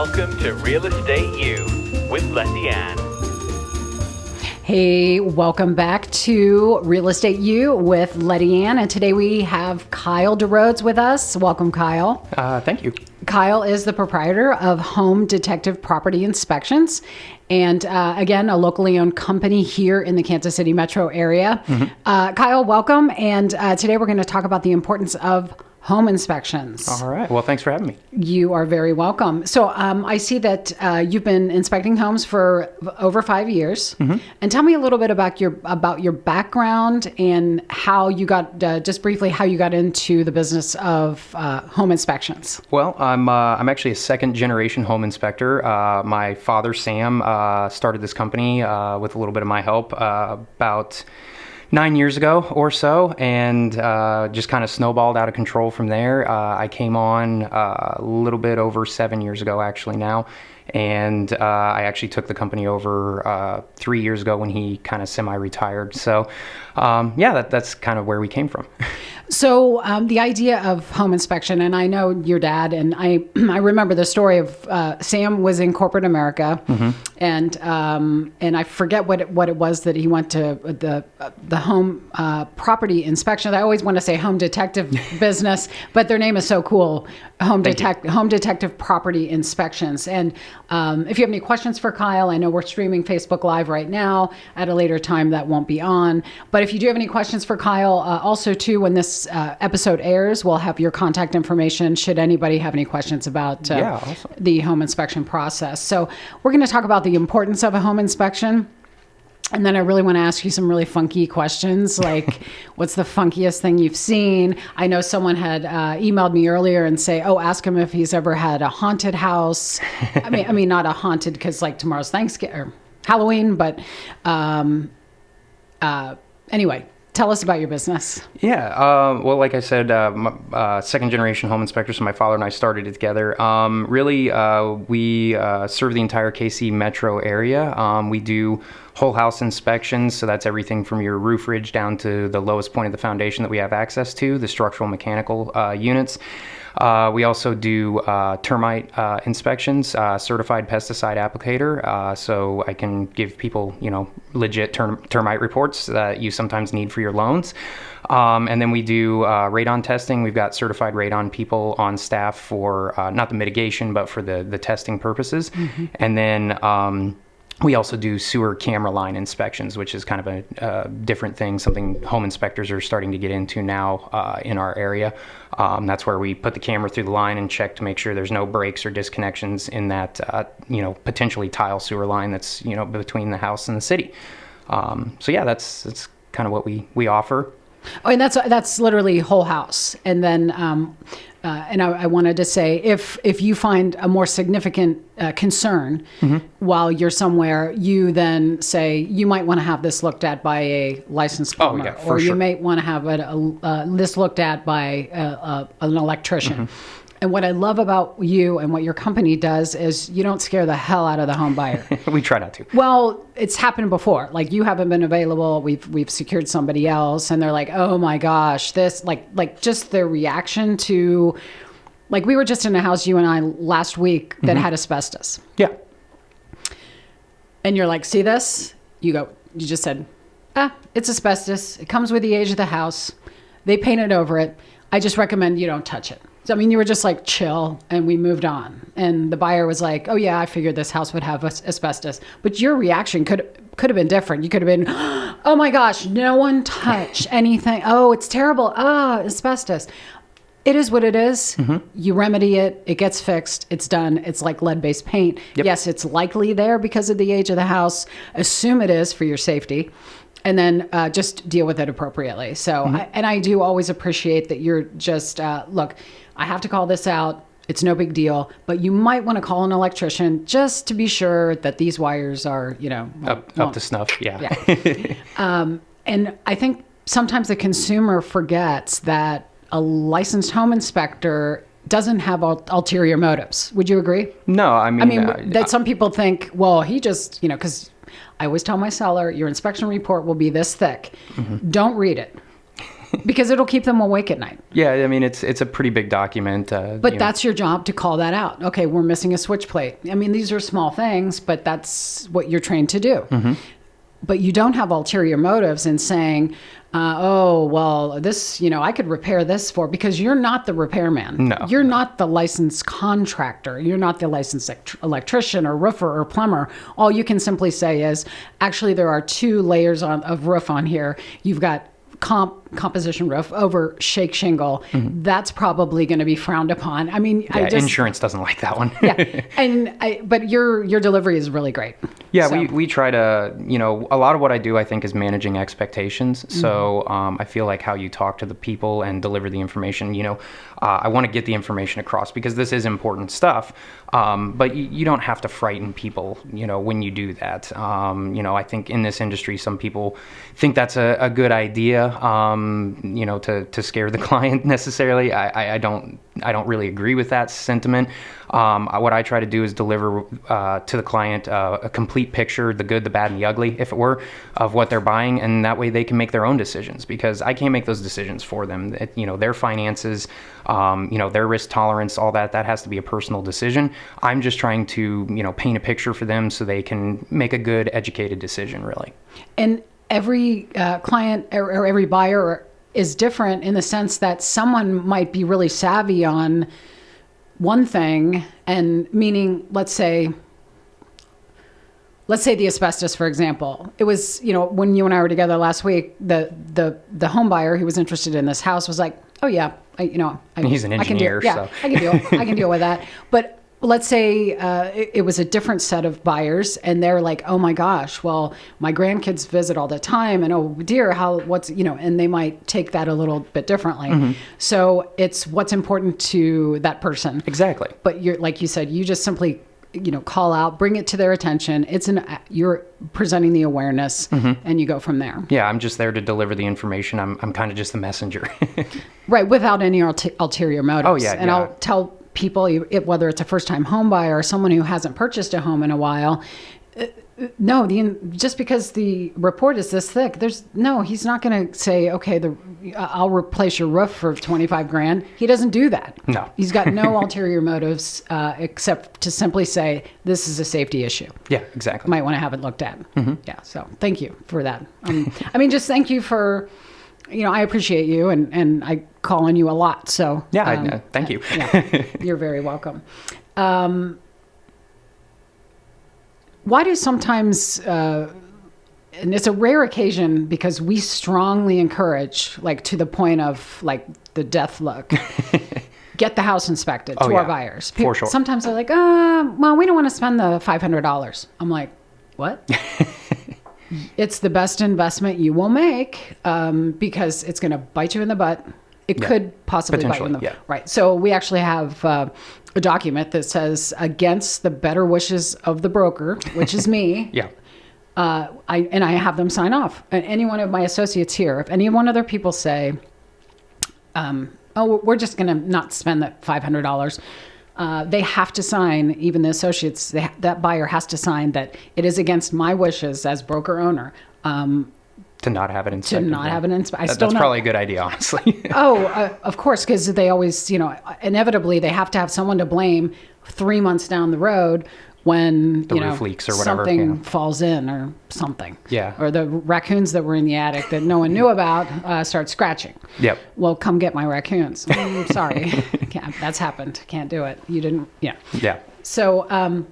Welcome to Real Estate You with Lettiann. Hey, welcome back to Real Estate You with Lettiann. And today we have Kyle Derodes with us. Welcome, Kyle. Thank you. Kyle is the proprietor of Home Detective Property Inspections. And again, a locally owned company here in the Kansas City metro area. Kyle, welcome. And today we're going to talk about the importance of home inspections. All right. Well, thanks for having me. You are very welcome. So I see that you've been inspecting homes for over 5 years. And tell me a little bit about your background and how you got, just briefly, how you got into the business of home inspections. Well, I'm actually a second generation home inspector. My father, Sam, started this company with a little bit of my help about 9 years ago or so, and just kind of snowballed out of control from there. I came on a little bit over 7 years ago, actually now, and I actually took the company over 3 years ago when he kind of semi-retired. So, that's kind of where we came from. So the idea of home inspection, and I know your dad, and I remember the story of Sam was in corporate America, and I forget what it was that he went to the home property inspection. I always want to say home detective business, but their name is so cool, Home Detective Property Inspections. And if you have any questions for Kyle, I know we're streaming Facebook Live right now. At a later time, that won't be on. But if you do have any questions for Kyle, also too, when this episode airs, we'll have your contact information should anybody have any questions about Awesome. the home inspection process. So we're going to talk about the importance of a home inspection. And then I really want to ask you some really funky questions, like what's the funkiest thing you've seen? I know someone had emailed me earlier and say, ask him if he's ever had a haunted house. I mean, not a haunted because like tomorrow's Thanksgiving or Halloween, but anyway. Tell us about your business. Yeah. Well, like I said, second generation home inspector, so my father and I started it together. We serve the entire KC metro area. We do whole house inspections. So that's everything from your roof ridge down to the lowest point of the foundation that we have access to, the structural mechanical units. We also do termite inspections, certified pesticide applicator. So I can give people, legit termite reports that you sometimes need for your loans. And then we do radon testing. We've got certified radon people on staff for not the mitigation, but for the testing purposes. And then we also do sewer camera line inspections, which is kind of a different thing, something home inspectors are starting to get into now in our area. That's where we put the camera through the line and check to make sure there's no breaks or disconnections in that, potentially tile sewer line that's, between the house and the city. That's kind of what we offer. Oh, and that's literally whole house. And then, and I wanted to say, if you find a more significant concern while you're somewhere, you then say you might want to have this looked at by a licensed plumber, or you may want to have this looked at by an electrician. And what I love about you and what your company does is you don't scare the hell out of the home buyer. We try not to. Well, it's happened before. Like you haven't been available. We've secured somebody else, and they're like, "Oh my gosh, this like just their reaction to, like we were just in a house you and I last week that had asbestos." Yeah. And you're like, "See this?" You just said, "It's asbestos. It comes with the age of the house. They painted over it. I just recommend you don't touch it." So, you were just like chill, and we moved on. And the buyer was like, "Oh yeah, I figured this house would have asbestos." But your reaction could have been different. You could have been, "Oh my gosh, no one touch anything. Oh, it's terrible. Asbestos." It is what it is. You remedy it. It gets fixed. It's done. It's like lead-based paint. Yep. Yes, it's likely there because of the age of the house. Assume it is for your safety. And then just deal with it appropriately. So, I do always appreciate that you're just, look, I have to call this out. It's no big deal. But you might want to call an electrician just to be sure that these wires are, up to snuff. Yeah. And I think sometimes the consumer forgets that a licensed home inspector doesn't have ulterior motives. Would you agree? No, that some people think, well, he just, because I always tell my seller, your inspection report will be this thick. Don't read it. because it'll keep them awake at night. Yeah, I mean, it's a pretty big document. But that's your job to call that out. Okay, we're missing a switch plate. I mean, these are small things, but that's what you're trained to do. Mm-hmm. But you don't have ulterior motives in saying, oh, well, this, I could repair this for, because you're not the repairman. No. You're not the licensed contractor. You're not the licensed electrician or roofer or plumber. All you can simply say is, actually, there are 2 layers of roof on here. You've got composition roof over shake shingle. Mm-hmm. That's probably going to be frowned upon. I mean, insurance doesn't like that one. yeah, but your delivery is really great. Yeah, so. we try to, a lot of what I do, I think, is managing expectations. Mm-hmm. So I feel like how you talk to the people and deliver the information, I want to get the information across because this is important stuff. But you don't have to frighten people, when you do that. I think in this industry, some people think that's a good idea, to scare the client necessarily. I don't really agree with that sentiment. What I try to do is deliver to the client a complete picture, the good, the bad, and the ugly, if it were, of what they're buying, and that way they can make their own decisions, because I can't make those decisions for them. Their finances, their risk tolerance, all that has to be a personal decision. I'm just trying to, paint a picture for them so they can make a good, educated decision, really. And every client or every buyer is different in the sense that someone might be really savvy on one thing, and meaning, let's say the asbestos, for example. It was, when you and I were together last week, the home buyer who was interested in this house was like, oh yeah, he's an engineer, so I can deal with that. But let's say it was a different set of buyers, and they're like, oh my gosh, well, my grandkids visit all the time, and oh dear, and they might take that a little bit differently. Mm-hmm. So it's what's important to that person. Exactly. But like you said, you just simply, call out, bring it to their attention. You're presenting the awareness, mm-hmm. and you go from there. Yeah, I'm just there to deliver the information. I'm kind of just the messenger. Right, without any ulterior motives. Oh yeah. And yeah. I'll tell people, whether it's a first-time home buyer or someone who hasn't purchased a home in a while, just because the report is this thick, he's not going to say, okay, I'll replace your roof for $25,000. He doesn't do that. No. He's got no ulterior motives except to simply say, this is a safety issue. Yeah, exactly. Might want to have it looked at. Mm-hmm. Yeah, so thank you for that. Just thank you for, I appreciate you, and I call on you a lot. So yeah, thank you. Yeah, you're very welcome. Why do sometimes, and it's a rare occasion because we strongly encourage, like to the point of like the death look, get the house inspected to our buyers. For sure. Sometimes they're like, well, we don't want to spend the $500. I'm like, what? It's the best investment you will make, because it's going to bite you in the butt. It could possibly bite you in the butt. Right. So we actually have a document that says, against the better wishes of the broker, which is me. Yeah. I have them sign off. And any one of my associates here, if any one other people say, we're just going to not spend that $500, they have to sign, even the associates, that buyer has to sign that it is against my wishes as broker owner. To not have it inspected. That's probably a good idea, honestly. Of course, because they always, inevitably they have to have someone to blame 3 months down the road when the roof leaks or whatever, something falls in or something. Yeah. Or the raccoons that were in the attic that no one knew about start scratching. Yep. Well, come get my raccoons. Sorry, that's happened. Can't do it. You didn't. Yeah. Yeah. So,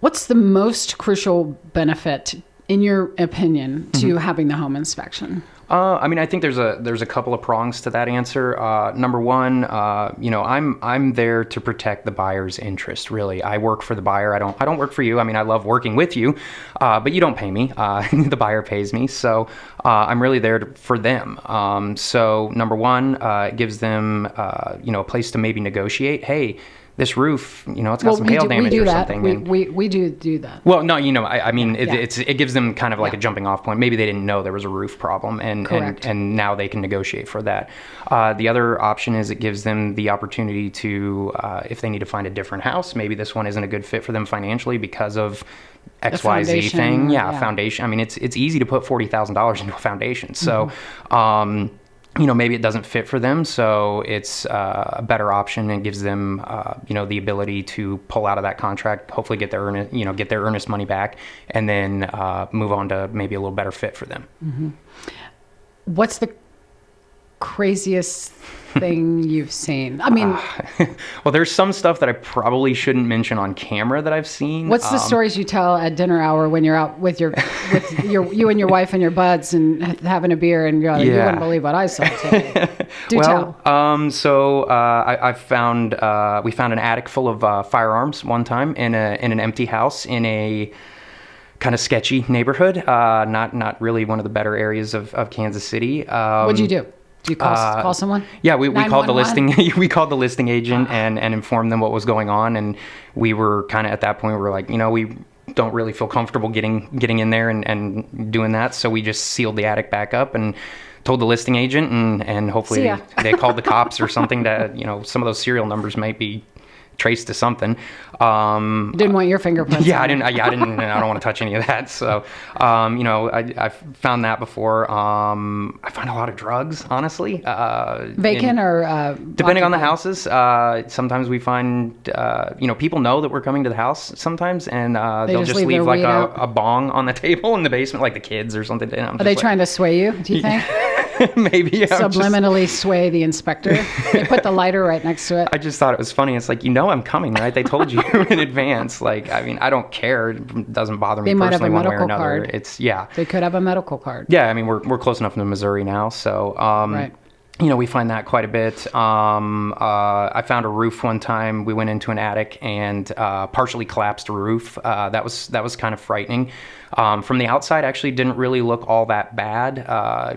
what's the most crucial benefit, in your opinion, to mm-hmm. having the home inspection? I think there's a couple of prongs to that answer. Number one, I'm there to protect the buyer's interest. Really, I work for the buyer. I don't work for you. I love working with you, but you don't pay me. The buyer pays me, so I'm really there for them. So number one, it gives them a place to maybe negotiate. Hey, this roof, it's got some hail damage or something. We do that. Well, no, I mean, it gives them kind of like a jumping off point. Maybe they didn't know there was a roof problem, and now they can negotiate for that. The other option is it gives them the opportunity to, if they need to find a different house, maybe this one isn't a good fit for them financially because of XYZ thing. Foundation. I mean, it's easy to put $40,000 into a foundation. So, maybe it doesn't fit for them, so it's a better option and gives them, the ability to pull out of that contract, hopefully get their earnest money back, and then move on to maybe a little better fit for them. Mm-hmm. What's the craziest thing you've seen? I mean, well, there's some stuff that I probably shouldn't mention on camera that I've seen. What's the stories you tell at dinner hour when you're out with you and your wife and your buds and having a beer and you're like, you wouldn't believe what I saw today. Tell. We found an attic full of firearms one time in an empty house in a kind of sketchy neighborhood, not really one of the better areas of Kansas City. What'd you do? Do you call someone? Yeah, we called the listing agent and informed them what was going on, and we were kind of at that point we were like, we don't really feel comfortable getting in there and doing that, so we just sealed the attic back up and told the listing agent, and hopefully they called the cops or something to, some of those serial numbers might be traced to something. Didn't want your fingerprints. I don't want to touch any of that. So, I found that before. I find a lot of drugs, honestly. Vacant or depending on the houses. Sometimes we find, people know that we're coming to the house sometimes, and they'll just leave like a bong on the table in the basement, like the kids or something. Are they trying to sway you, do you think? Maybe. Subliminally sway the inspector. They put the lighter right next to it. I just thought it was funny. It's like, I'm coming, right? They told you in advance. Like, I mean, I don't care. It doesn't bother me personally one way or another. They could have a medical card. Yeah, I mean, we're close enough to Missouri now, so right. We find that quite a bit. I found a roof one time. We went into an attic and partially collapsed a roof. That was kind of frightening. From the outside, actually didn't really look all that bad.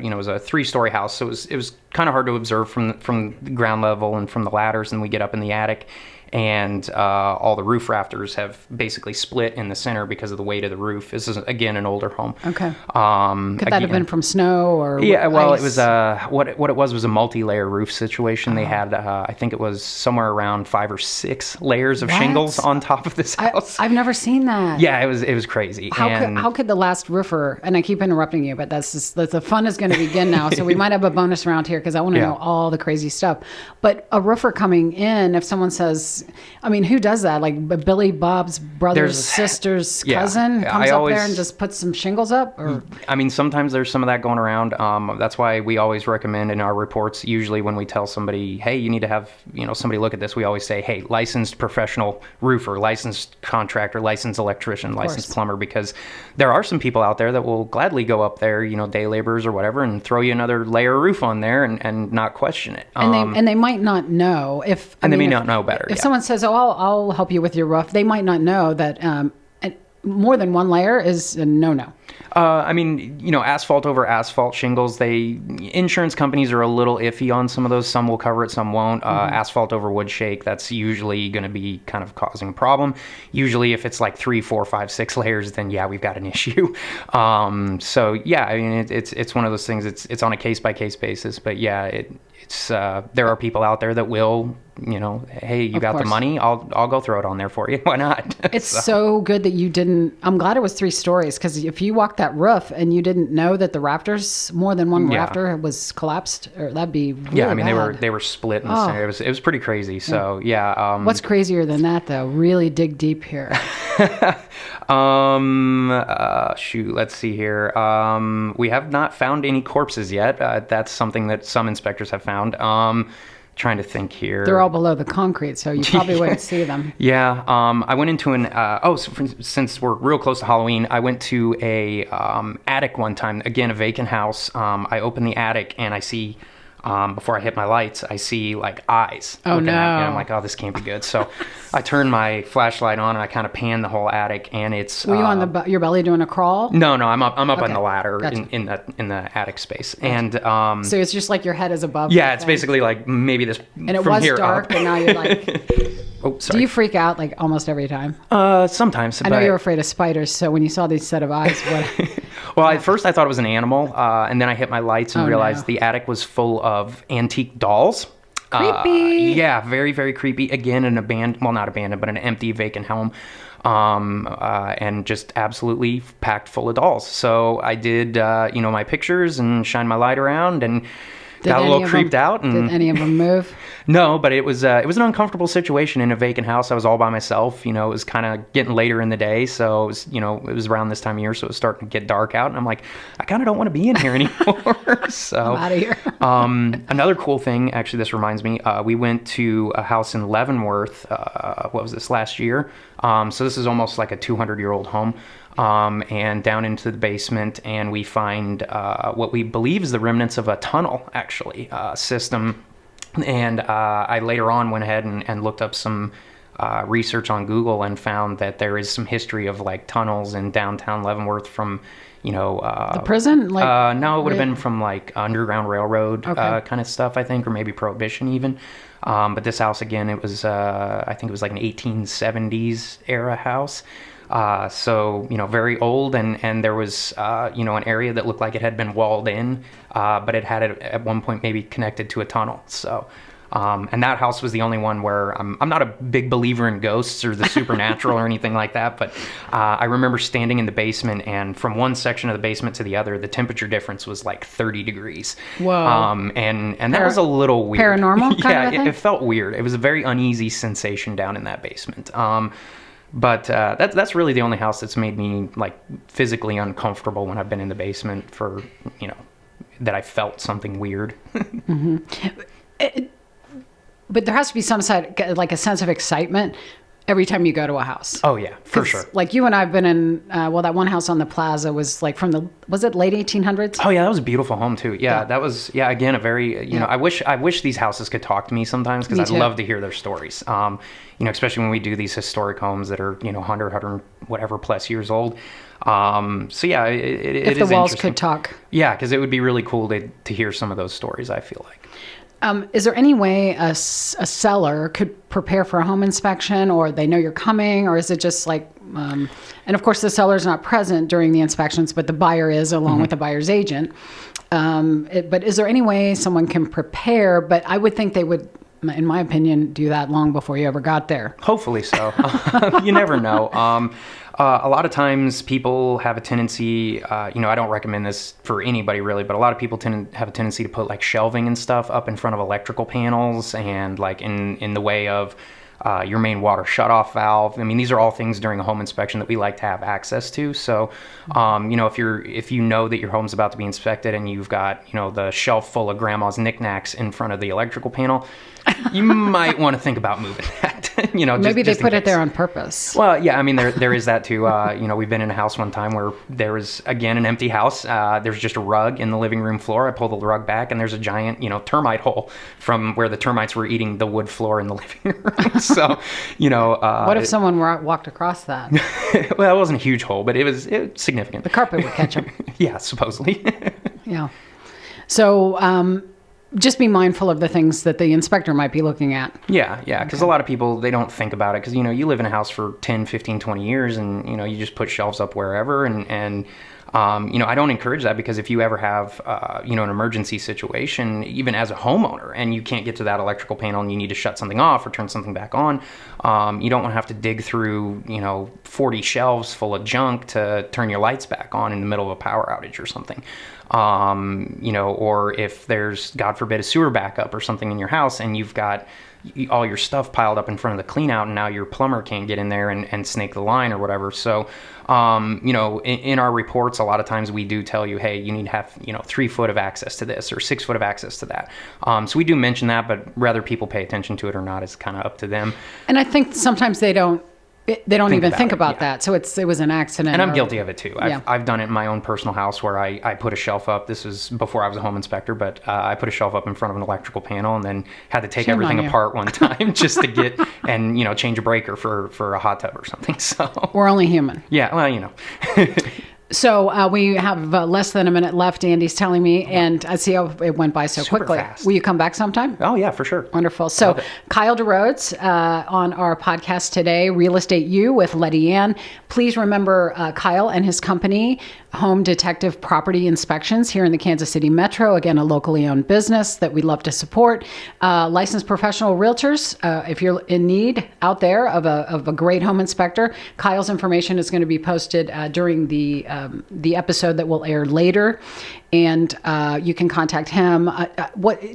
It was a 3-story house, so it was kind of hard to observe from the ground level and from the ladders. And we get up in the attic, and all the roof rafters have basically split in the center because of the weight of the roof. This is, again, an older home. Okay. Could that have been from snow or well, ice? It was what it was a multi-layer roof situation. They had I think it was somewhere around 5 or 6 layers of shingles on top of this house. I've never seen that. Yeah, it was crazy. How could the last roofer, and I keep interrupting you, but the fun is going to begin now, so we might have a bonus round here because I want to know all the crazy stuff. But a roofer coming in, if someone says, I mean, who does that? Like Billy Bob's brother's sister's cousin comes up there and just puts some shingles up? Or I mean, sometimes there's some of that going around. That's why we always recommend in our reports, usually when we tell somebody, hey, you need to have somebody look at this, we always say, hey, licensed professional roofer, licensed contractor, licensed electrician, licensed plumber, because there are some people out there that will gladly go up there, day laborers or whatever, and throw you another layer of roof on there and not question it. And they might not know they may not know better. If someone says, "Oh, I'll help you with your roof," they might not know that more than one layer is a no-no. I mean, asphalt over asphalt shingles, insurance companies are a little iffy on some of those. Some will cover it, some won't. Asphalt over wood shake, that's usually going to be kind of causing a problem. Usually if it's like 3, 4, 5, 6 layers, then we've got an issue. So yeah, I mean, it's one of those things, it's on a case-by-case basis, but it's there are people out there that will, hey, you got the money, I'll go throw it on there for you. Why not? It's so good that you didn't. I'm glad it was 3 stories, because if you walked that roof and you didn't know that the rafters, more than one rafter was collapsed, or that'd be really I mean, bad. they were split in the center. It was pretty crazy. So what's crazier than that, though? Really dig deep here. Let's see here. We have not found any corpses yet. That's something that some inspectors have found. Trying to think here. They're all below the concrete, so you probably wouldn't see them. Yeah. I went into since we're real close to Halloween, I went to a attic one time. Again, a vacant house. I open the attic and I see, before I hit my lights, I see like eyes. Oh no! At me. I'm like, oh, this can't be good. So I turn my flashlight on and I kind of pan the whole attic, and it's. Were you on your belly doing a crawl? No, I'm up on the ladder in the attic space, and so it's just like your head is above. Yeah, it's basically like maybe this. And it from was here dark, up. and now you're like. Oh, Do sorry. you freak out like almost every time? Sometimes. I know you're afraid of spiders, so when you saw these set of eyes, what? Well, at first I thought it was an animal, and then I hit my lights and realized the attic was full of antique dolls. Creepy. Yeah, very, very creepy. Again, an abandoned, well, not abandoned, but an empty, vacant home. And just absolutely packed full of dolls. So I did, my pictures and shined my light around and got a little creeped out. And did any of them move? No, but it was an uncomfortable situation in a vacant house. I was all by myself. It was kind of getting later in the day, so it was around this time of year, so it was starting to get dark out, and I'm like, I kind of don't want to be in here anymore. So I'm out of here. Another cool thing, actually, this reminds me, we went to a house in Leavenworth. What was this, last year? So this is almost like a 200-year-old home. And down into the basement, and we find what we believe is the remnants of a tunnel, actually, system. And I later on went ahead and looked up some research on Google and found that there is some history of like tunnels in downtown Leavenworth from, the prison? No, it would have been from like Underground Railroad kind of stuff, I think, or maybe Prohibition even. But this house, again, it was, I think it was like an 1870s era house. So, very old, and there was, an area that looked like it had been walled in, but it had it at one point maybe connected to a tunnel. So, and that house was the only one where I'm not a big believer in ghosts or the supernatural or anything like that, but I remember standing in the basement, and from one section of the basement to the other, the temperature difference was like 30 degrees. Whoa. And that was a little weird. Paranormal kind of thing? It felt weird. It was a very uneasy sensation down in that basement. But that's really the only house that's made me like physically uncomfortable when I've been in the basement for, that I felt something weird. Mm-hmm. But there has to be some side, like a sense of excitement every time you go to a house. Oh yeah, for sure. Like you and I have been in, that one house on the plaza was like was it late 1800s? Oh yeah, that was a beautiful home too. Yeah, that was, again, a very, I wish these houses could talk to me sometimes, because I'd love to hear their stories. Especially when we do these historic homes that are, 100 whatever plus years old. So yeah, if the walls could talk. Yeah, because it would be really cool to hear some of those stories, I feel like. Is there any way a seller could prepare for a home inspection, or they know you're coming, or is it just like, and of course the seller's not present during the inspections, but the buyer is along with the buyer's agent. But is there any way someone can prepare? But I would think they would, in my opinion, do that long before you ever got there. Hopefully so. You never know. A lot of times people have a tendency, I don't recommend this for anybody really, but a lot of people have a tendency to put like shelving and stuff up in front of electrical panels and like in the way of your main water shutoff valve. I mean, these are all things during a home inspection that we like to have access to. So, if you know that your home's about to be inspected and you've got, the shelf full of grandma's knickknacks in front of the electrical panel, you might want to think about moving that. Maybe they put it there on purpose. Well, yeah, I mean, there is that too. We've been in a house one time where there was, again, an empty house. There's just a rug in the living room floor. I pulled the rug back, and there's a giant, termite hole from where the termites were eating the wood floor in the living room. So, what if someone walked across that? Well, it wasn't a huge hole, but it was significant. The carpet would catch them. Yeah, supposedly. Yeah. So, just be mindful of the things that the inspector might be looking at. Yeah, because a lot of people, they don't think about it because, you live in a house for 10, 15, 20 years and, you just put shelves up wherever and I don't encourage that, because if you ever have, an emergency situation, even as a homeowner, and you can't get to that electrical panel and you need to shut something off or turn something back on, you don't want to have to dig through, 40 shelves full of junk to turn your lights back on in the middle of a power outage or something. Or if there's, God forbid, a sewer backup or something in your house and you've got all your stuff piled up in front of the clean out and now your plumber can't get in there and snake the line or whatever. So, in our reports, a lot of times we do tell you, hey, you need to have, 3 foot of access to this or 6 foot of access to that. So we do mention that, but whether people pay attention to it or not is kind of up to them. And I think sometimes they don't even think about that. So it was an accident. And I'm guilty of it too. I've done it in my own personal house where I put a shelf up. This was before I was a home inspector, but I put a shelf up in front of an electrical panel and then had to take everything apart one time just to get and change a breaker for a hot tub or something. So we're only human. Yeah, well, So we have less than a minute left, Andy's telling me, and I see how it went by so Super quickly. fast. Will you come back sometime? Oh, yeah, for sure. Wonderful. So Love it. Kyle Derodes on our podcast today, Real Estate You with Lettiann. Please remember Kyle and his company, Home Detective Property Inspections here in the Kansas City Metro. Again, a locally owned business that we love to support. Licensed professional realtors, if you're in need out there of a great home inspector, Kyle's information is going to be posted during the episode that will air later, and you can contact him.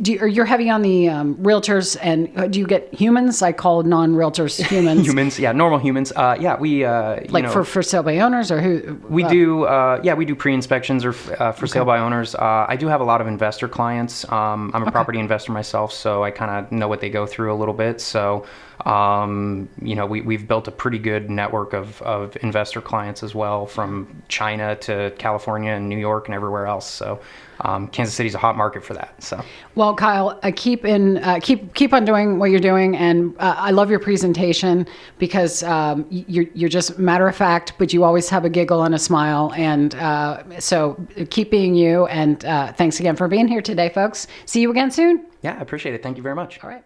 You're heavy on the realtors, and do you get humans? I call non-realtors humans. Humans, yeah, normal humans. Yeah, we for sale by owners, or who? We do, we do pre-inspections or for sale by owners. I do have a lot of investor clients. I'm a property investor myself, so I kind of know what they go through a little bit. So, we've built a pretty good network of investor clients as well, from China to California and New York and everywhere else. So, Kansas City's a hot market for that. So, well, Kyle, keep on doing what you're doing, and I love your presentation because you're just matter of fact, but you always have a giggle and a smile, and so keep being you. And thanks again for being here today, folks. See you again soon. Yeah, I appreciate it. Thank you very much. All right.